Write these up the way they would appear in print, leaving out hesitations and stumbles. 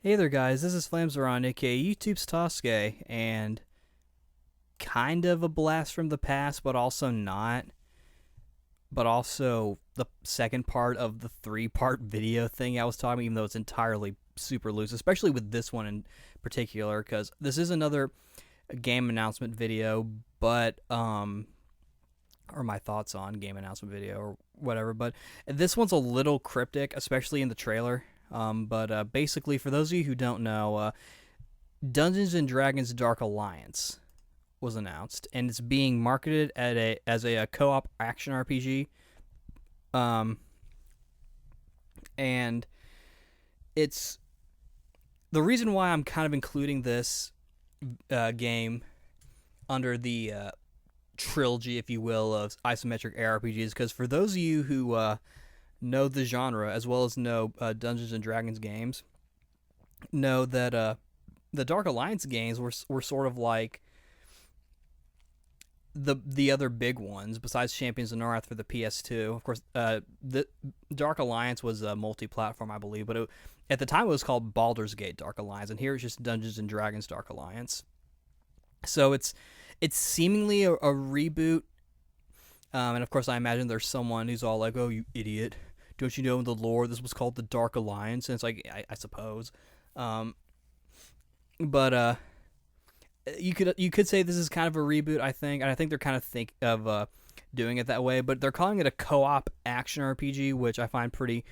Hey there, guys. This is Flamsaron, aka YouTube's Tasuke, and kind of a blast from the past, but also not. But also the second part of the three-part video thing I was talking about, even though it's entirely super loose, especially with this one in particular, because this is another game announcement video, but or my thoughts on game announcement video or whatever. But this one's a little cryptic, especially in the trailer. But basically, for those of you who don't know, Dungeons and Dragons Dark Alliance was announced, and it's being marketed as a co-op action RPG. And it's the reason why I'm kind of including this game under the trilogy, if you will, of isometric ARPGs, because for those of you who know the genre as well as know Dungeons and Dragons games, know that the Dark Alliance games were sort of like the other big ones besides Champions of North for the PS2. Of course, the Dark Alliance was a multi-platform, I believe, but at the time it was called Baldur's Gate Dark Alliance, and here it's just Dungeons and Dragons Dark Alliance. So it's seemingly a reboot. And of course, I imagine there's someone who's all like, "Oh, you idiot! Don't you know in the lore this was called the Dark Alliance?" And it's like, I suppose. But you could say this is kind of a reboot, I think, and I think they're kind of think of doing it that way. But they're calling it a co-op action RPG, which I find pretty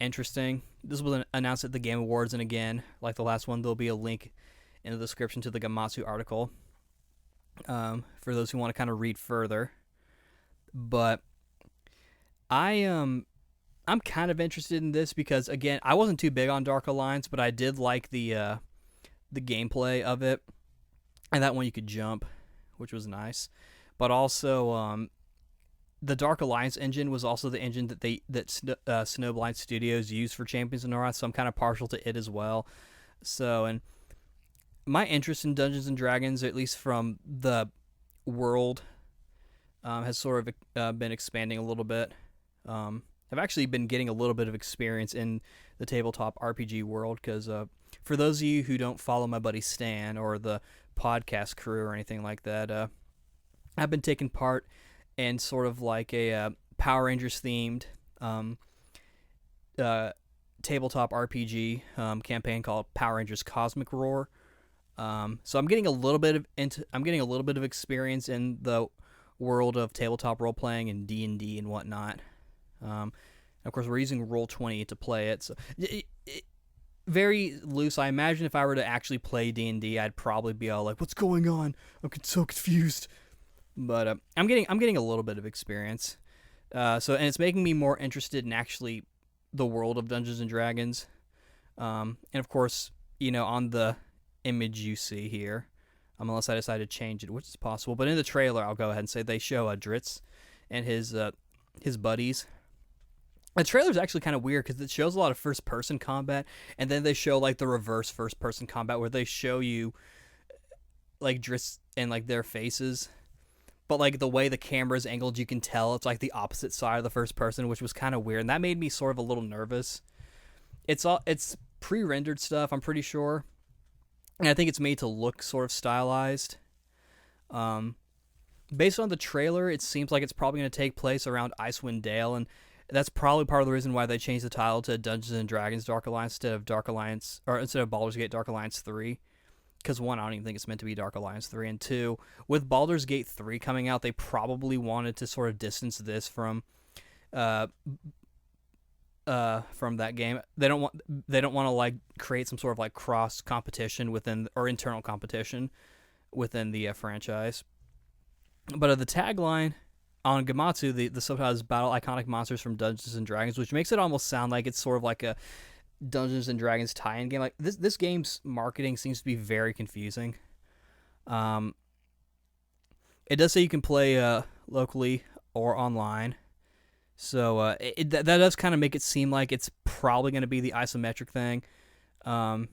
interesting. This was announced at the Game Awards, and again, like the last one, there'll be a link in the description to the Gematsu article for those who want to kind of read further. But I'm kind of interested in this because, again, I wasn't too big on Dark Alliance, but I did like the gameplay of it, and that one you could jump, which was nice. But also, the Dark Alliance engine was also the engine that Snowblind Studios used for Champions of North, so I'm kind of partial to it as well. So, and my interest in Dungeons and Dragons, at least from the world, has sort of been expanding a little bit. I've actually been getting a little bit of experience in the tabletop RPG world because for those of you who don't follow my buddy Stan or the podcast crew or anything like that, I've been taking part in sort of like a Power Rangers themed tabletop RPG campaign called Power Rangers Cosmic Roar. So I'm getting a little bit of experience in the world of tabletop role playing and D&D and whatnot. Of course, we're using Roll20 to play it, so very loose. I imagine if I were to actually play D&D, I'd probably be all like, "What's going on? I'm so confused." But I'm getting a little bit of experience. And it's making me more interested in actually the world of Dungeons and Dragons. And of course, on the image you see here, unless I decide to change it, which is possible. But in the trailer, I'll go ahead and say they show Dritz and his buddies. The trailer is actually kind of weird because it shows a lot of first-person combat, and then they show like the reverse first-person combat where they show you like Dritz and like their faces, but like the way the camera is angled, you can tell it's like the opposite side of the first person, which was kind of weird, and that made me sort of a little nervous. It's pre-rendered stuff, I'm pretty sure. And I think it's made to look sort of stylized. Based on the trailer, it seems like it's probably going to take place around Icewind Dale, and that's probably part of the reason why they changed the title to Dungeons and Dragons Dark Alliance instead of Baldur's Gate Dark Alliance 3. Because one, I don't even think it's meant to be Dark Alliance 3, and two, with Baldur's Gate 3 coming out, they probably wanted to sort of distance this from that game. They don't want to like create some sort of like cross competition within or internal competition within the franchise. But the tagline on Gematsu, the subtitle is "Battle Iconic Monsters from Dungeons and Dragons," which makes it almost sound like it's sort of like a Dungeons and Dragons tie-in game. Like this game's marketing seems to be very confusing. It does say you can play locally or online. So that does kind of make it seem like it's probably going to be the isometric thing. I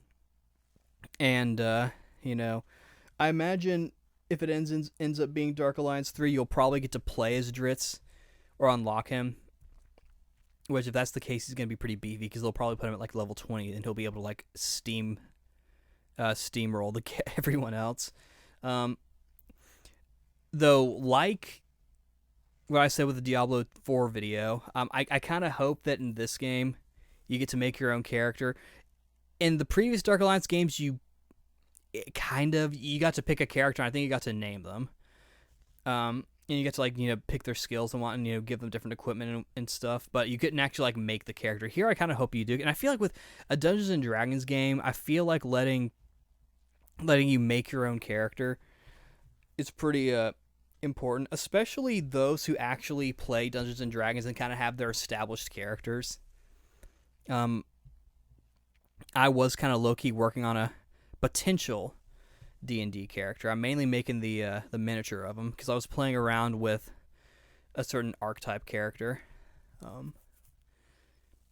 imagine if it ends up being Dark Alliance 3, you'll probably get to play as Dritz or unlock him. Which, if that's the case, he's going to be pretty beefy because they'll probably put him at like level 20 and he'll be able to like steam steamroll everyone else. Um, though, like what I said with the Diablo 4 video, I kind of hope that in this game you get to make your own character. In the previous Dark Alliance games, you got to pick a character, and I think you got to name them. And you get to pick their skills and give them different equipment and stuff, but you couldn't actually make the character. Here I kind of hope you do. And I feel like with a Dungeons and Dragons game, I feel like letting you make your own character is pretty important, especially those who actually play Dungeons and Dragons and kind of have their established characters. I was kind of low-key working on a potential D&D character. I'm mainly making the miniature of him because I was playing around with a certain archetype character,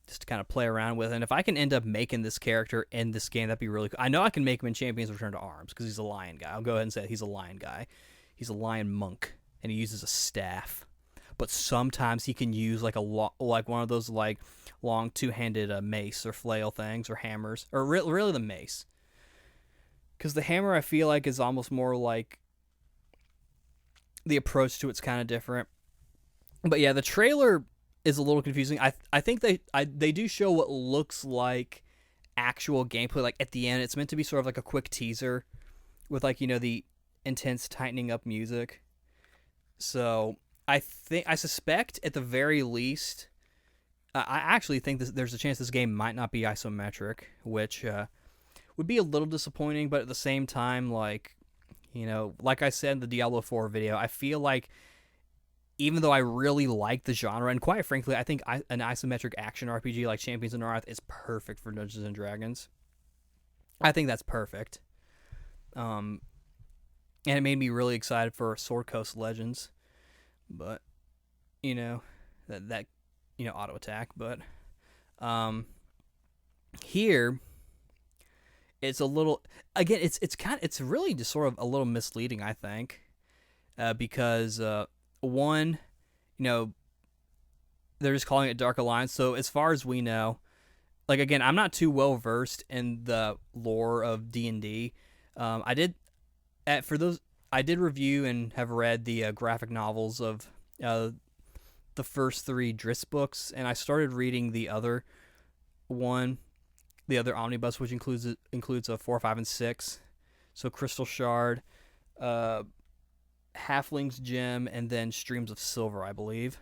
just to kind of play around with. And if I can end up making this character in this game, that'd be really cool. I know I can make him in Champions Return to Arms because he's a lion guy. I'll go ahead and say he's a lion guy. He's a lion monk, and he uses a staff. But sometimes he can use like one of those long two-handed mace or flail things or hammers, or really the mace. Because the hammer, I feel like, is almost more like the approach to it's kind of different. But yeah, the trailer is a little confusing. I think they do show what looks like actual gameplay. Like at the end, it's meant to be sort of like a quick teaser with the intense tightening up music. So I suspect at the very least, I actually think there's a chance this game might not be isometric, which would be a little disappointing, but at the same time, like I said in the Diablo 4 video, I feel like even though I really like the genre, and quite frankly, I think an isometric action RPG like Champions of North is perfect for Dungeons and Dragons. I think that's perfect. And it made me really excited for Sword Coast Legends, but that auto attack, but here it's a little, again, it's really just sort of a little misleading, I think, because one, they're just calling it Dark Alliance. So as far as we know, again, I'm not too well versed in the lore of D&D. I did review and have read the graphic novels of the first 3 Driss books, and I started reading the other omnibus, which includes 4, 5, and 6. So Crystal Shard, Halfling's Gem, and then Streams of Silver, I believe.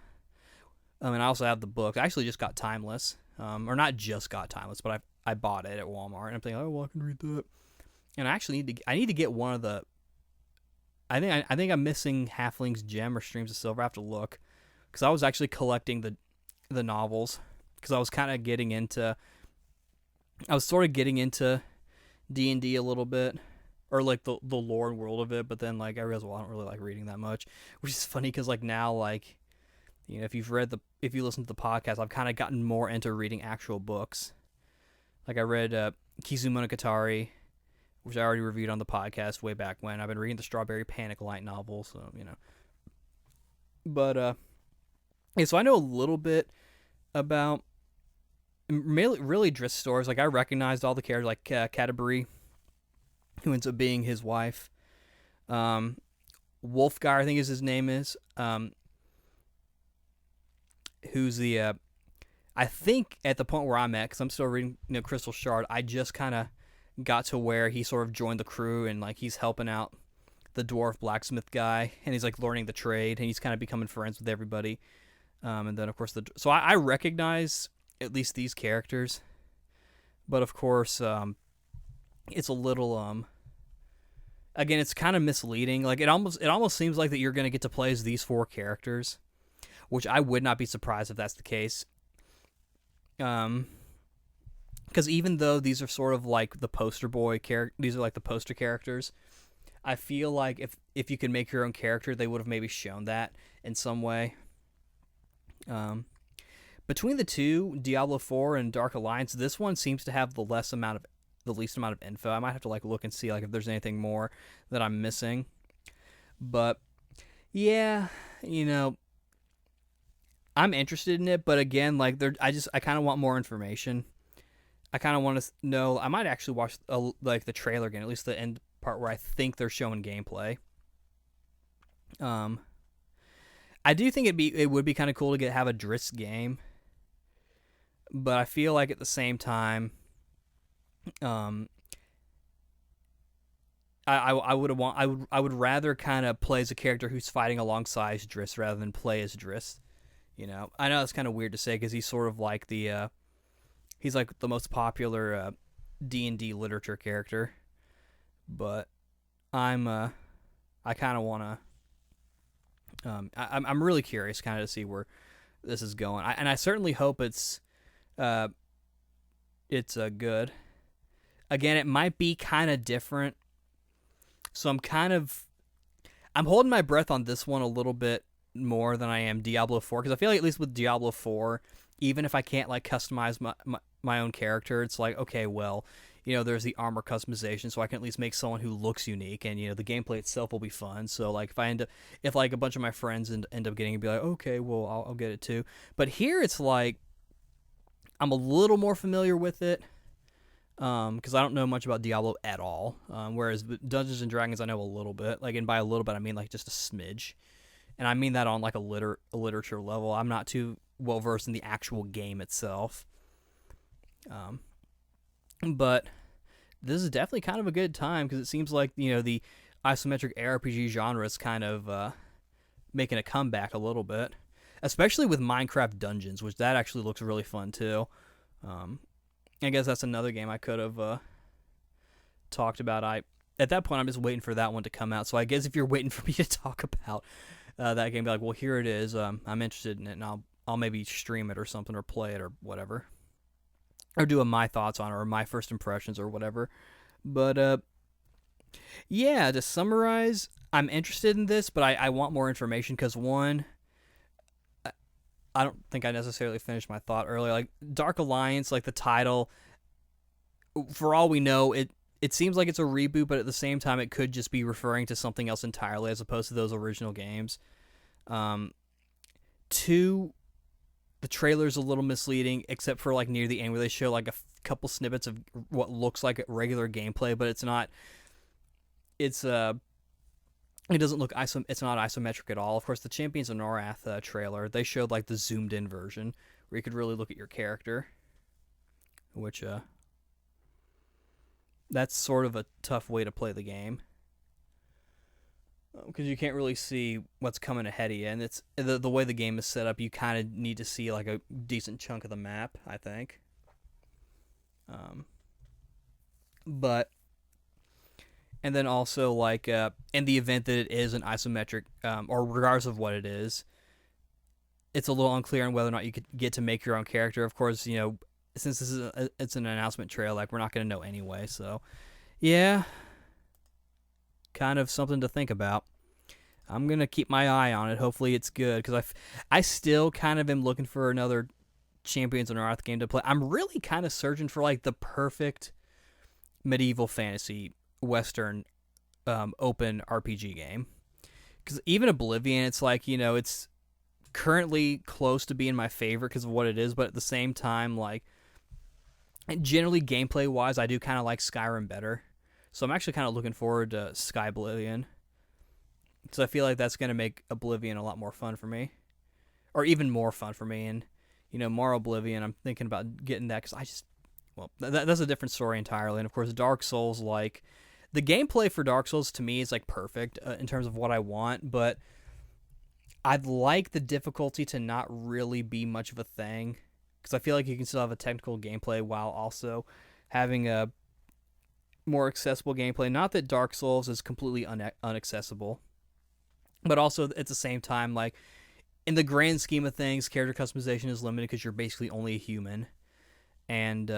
And I also have the book. I actually just got Timeless, or not just got Timeless, but I bought it at Walmart, and I'm thinking, oh well, I can read that. And I actually need to get one of the. I think I'm missing Halfling's Gem or Streams of Silver. I have to look, because I was actually collecting the novels, because I was kind of getting into. I was sort of getting into D&D a little bit, or like the lore and world of it, but then I realized, well, I don't really like reading that much, which is funny because now if you listen to the podcast, I've kind of gotten more into reading actual books. I read Kizumonogatari, which I already reviewed on the podcast way back when. I've been reading the Strawberry Panic Light novel, so But yeah, so I know a little bit about really Driss stores. I recognized all the characters, like Canterbury, who ends up being his wife. Wolfgar, I think his name is. Who's the? I think at the point where I'm at, because I'm still reading Crystal Shard, I just kind of got to where he sort of joined the crew, and he's helping out the dwarf blacksmith guy, and he's learning the trade, and he's kind of becoming friends with everybody. And then of course so I recognize at least these characters, but of course it's a little again, it's kind of misleading. It almost seems like that you're going to get to play as these 4 characters, which I would not be surprised if that's the case. Because even though these are sort of the poster boy these are the poster characters, I feel like if you could make your own character, they would have maybe shown that in some way. Between the two, Diablo 4 and Dark Alliance, this one seems to have the least amount of info. I might have to look and see if there's anything more that I'm missing. But yeah, I'm interested in it, but again, I kind of want more information. I kind of want to know. I might actually watch like the trailer again, at least the end part where I think they're showing gameplay. Um, I do think it would be kind of cool to have a Driss game, but I feel like at the same time, um, I would rather kind of play as a character who's fighting alongside Driss rather than play as Driss. You know, I know it's kind of weird to say because he's sort of like he's like the most popular D&D literature character, but I kind of want to. I'm really curious, kind of to see where this is going, and I certainly hope uh, it's good. Again, it might be kind of different, so I'm holding my breath on this one a little bit more than I am Diablo 4 because I feel like at least with Diablo 4, even if I can't like customize my own character, it's like okay, well, you know, there's the armor customization, so I can at least make someone who looks unique, and you know, the gameplay itself will be fun. So like if like a bunch of my friends end up getting it, be like, okay, well, I'll get it too. But here it's like I'm a little more familiar with it because I don't know much about Diablo at all. Whereas Dungeons and Dragons, I know a little bit. Like, and by a little bit, I mean like just a smidge, and I mean that on like a literature level. I'm not too well versed in the actual game itself. Um, but this is definitely kind of a good time because it seems like you know the isometric ARPG genre is kind of making a comeback a little bit, especially with Minecraft Dungeons, which that actually looks really fun too. Um, I guess that's another game I could have talked about. At that point I'm just waiting for that one to come out. So I guess if you're waiting for me to talk about that game, be like, well, here it is. I'm interested in it, and I'll maybe stream it or something, or play it or whatever, or do a my thoughts on it or my first impressions or whatever. But yeah, to summarize, I'm interested in this, but I want more information because one, I don't think I necessarily finished my thought earlier. Like Dark Alliance, like the title, for all we know, it seems like it's a reboot, but at the same time, it could just be referring to something else entirely as opposed to those original games. Two, the trailer's a little misleading, except for like near the end where they show like a couple snippets of what looks like regular gameplay, but it's not. It's it doesn't look it's not isometric at all. Of course, the Champions of Norath trailer, they showed like the zoomed in version where you could really look at your character, which that's sort of a tough way to play the game because you can't really see what's coming ahead of you, and it's the way the game is set up. You kind of need to see like a decent chunk of the map, I think. But and then also like in the event that it is an isometric or regardless of what it is, it's a little unclear on whether or not you could get to make your own character. Of course, you know, since this is it's an announcement trail, like we're not going to know anyway. So yeah, kind of something to think about. I'm gonna keep my eye on it. Hopefully it's good because I still kind of am looking for another Champions of Norath game to play. I'm really kind of searching for like the perfect medieval fantasy Western open RPG game. Because even Oblivion, it's like, you know, it's currently close to being my favorite because of what it is, but at the same time, like, generally gameplay wise, I do kind of like Skyrim better. So I'm actually kind of looking forward to Sky Oblivion. So I feel like that's going to make Oblivion a lot more fun for me. Or even more fun for me. And, you know, more Oblivion, I'm thinking about getting that because I just, well, that's a different story entirely. And of course, Dark Souls, like, the gameplay for Dark Souls to me is like perfect in terms of what I want, but I'd like the difficulty to not really be much of a thing because I feel like you can still have a technical gameplay while also having a more accessible gameplay. Not that Dark Souls is completely unaccessible, but also at the same time, like in the grand scheme of things, character customization is limited because you're basically only a human, and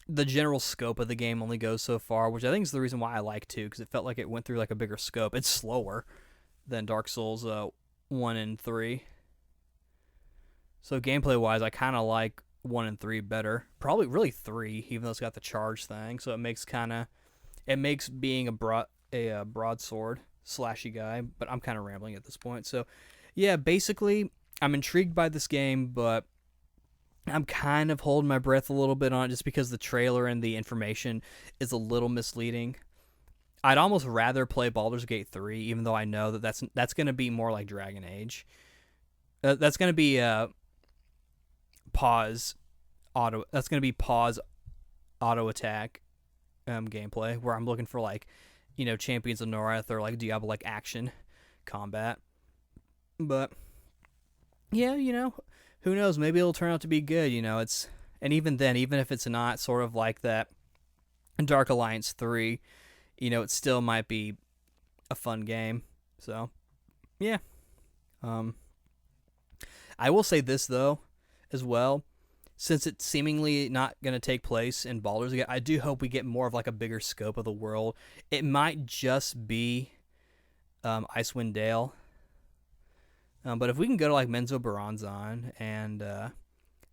the general scope of the game only goes so far, which I think is the reason why I like 2, because it felt like it went through like a bigger scope. It's slower than Dark Souls 1 and 3. So gameplay wise, I kind of like 1 and 3 better. Probably really 3, even though it's got the charge thing. So it makes being a broadsword slashy guy. But I'm kind of rambling at this point. So yeah, basically I'm intrigued by this game, but I'm kind of holding my breath a little bit on it just because the trailer and the information is a little misleading. I'd almost rather play Baldur's Gate 3, even though I know that that's going to be more like Dragon Age. That's going to be pause auto. That's going to be pause auto attack gameplay where I'm looking for like, Champions of North or like Diablo like action combat. But yeah, who knows? Maybe it'll turn out to be good. And even then, even if it's not sort of like that Dark Alliance 3, it still might be a fun game. So yeah. Um, I will say this though, as well. Since it's seemingly not going to take place in Baldur's Gate, I do hope we get more of like a bigger scope of the world. It might just be Icewind Dale, but if we can go to like Menzo Baranzan and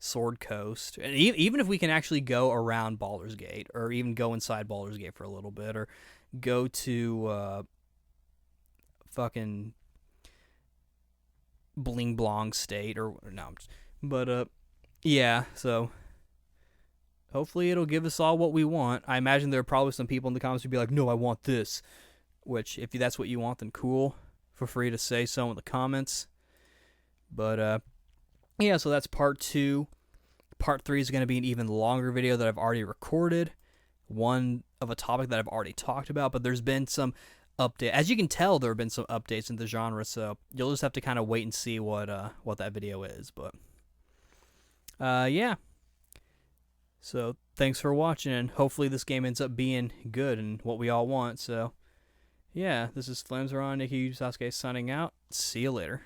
Sword Coast, and even if we can actually go around Baldur's Gate, or even go inside Baldur's Gate for a little bit, or go to fucking Bling Blong State, or no, but yeah. So hopefully it'll give us all what we want. I imagine there are probably some people in the comments who'd be like, "No, I want this." Which, if that's what you want, then cool. Feel free to say so in the comments. But yeah, so that's part 2. Part 3 is going to be an even longer video that I've already recorded. One of a topic that I've already talked about, but there's been some update. As you can tell, there have been some updates in the genre, so you'll just have to kind of wait and see what that video is. But yeah. So thanks for watching, and hopefully this game ends up being good and what we all want. So yeah, this is Flamesron, Nikki Tasuke signing out. See you later.